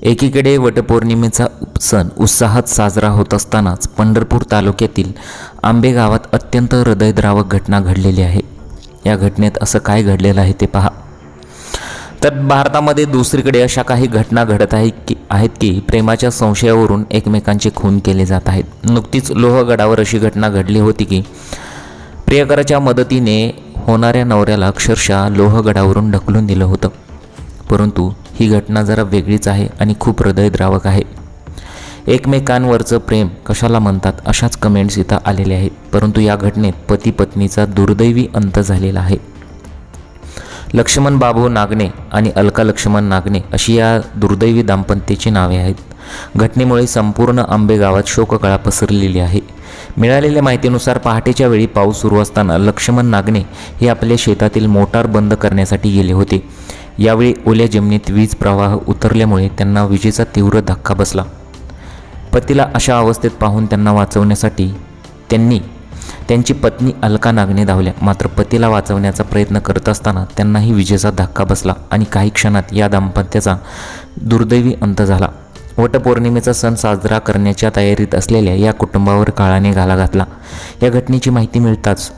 एकीकडे वटपौर्णिमेचा सण उत्साहात साजरा होत असतानाच पंढरपूर तालुक्यातील आंबे गावात अत्यंत हृदयद्रावक घटना घडलेली आहे। या घटनेत असं काय घडलेलं आहे ते पहा। तर भारतामध्ये दुसरीकडे अशा काही घटना घडत आहेत की प्रेमाच्या संशयावरून एकमेकांचे खून केले जात आहेत। नुकतीच लोहगडावर अशी घटना घडली होती की प्रियकराच्या मदतीने होणाऱ्या नवऱ्याला अक्षरशः लोहगडावरून ढकलून दिलं होतं। परंतु ही घटना जरा वेगळीच आहे आणि खूप हृदयद्रावक आहे। एकमेकांवरचं प्रेम कशाला म्हणतात अशाच कमेंट्स इथं आलेल्या आहेत। परंतु या घटनेत पती पत्नीचा दुर्दैवी अंत झालेला आहे। लक्ष्मण बाबू नागणे आणि अलका लक्ष्मण नागणे अशी या दुर्दैवी दाम्पत्याची नावे आहेत। घटनेमुळे संपूर्ण आंबे गावात शोककळा पसरलेली आहे। मिळालेल्या माहितीनुसार पहाटेच्या वेळी पाऊस सुरू असताना लक्ष्मण नागणे हे आपल्या शेतातील मोटार बंद करण्यासाठी गेले होते। यावेळी ओल्या जमिनीत वीज प्रवाह उतरल्यामुळे त्यांना विजेचा तीव्र धक्का बसला। पतीला अशा अवस्थेत पाहून त्यांना वाचवण्यासाठी त्यांची पत्नी अलका नागणे धावल्या। मात्र पतीला वाचवण्याचा प्रयत्न करत असताना त्यांनाही विजेचा धक्का बसला आणि काही क्षणात या दाम्पत्याचा दुर्दैवी अंत झाला। वटपौर्णिमेचा सण साजरा करण्याच्या तयारीत असलेल्या या कुटुंबावर काळाने घाला घातला। या घटनेची माहिती मिळताच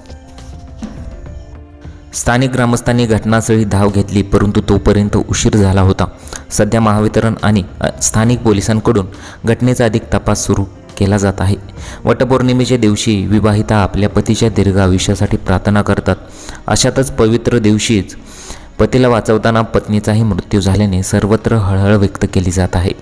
स्थानिक ग्रामस्थांनी घटनास्थळी धाव घेतली, परंतु तोपर्यंत उशीर झाला होता। सध्या महावितरण आणि स्थानिक पोलिसांकडून घटनेचा अधिक तपास सुरू केला जात आहे। वटपौर्णिमेच्या दिवशी विवाहिता आपल्या पतीच्या दीर्घ आयुष्यासाठी प्रार्थना करतात। अशातच पवित्र दिवशीच पतीला वाचवताना पत्नीचाही मृत्यू झाल्याने सर्वत्र हळहळ व्यक्त केली जात आहे।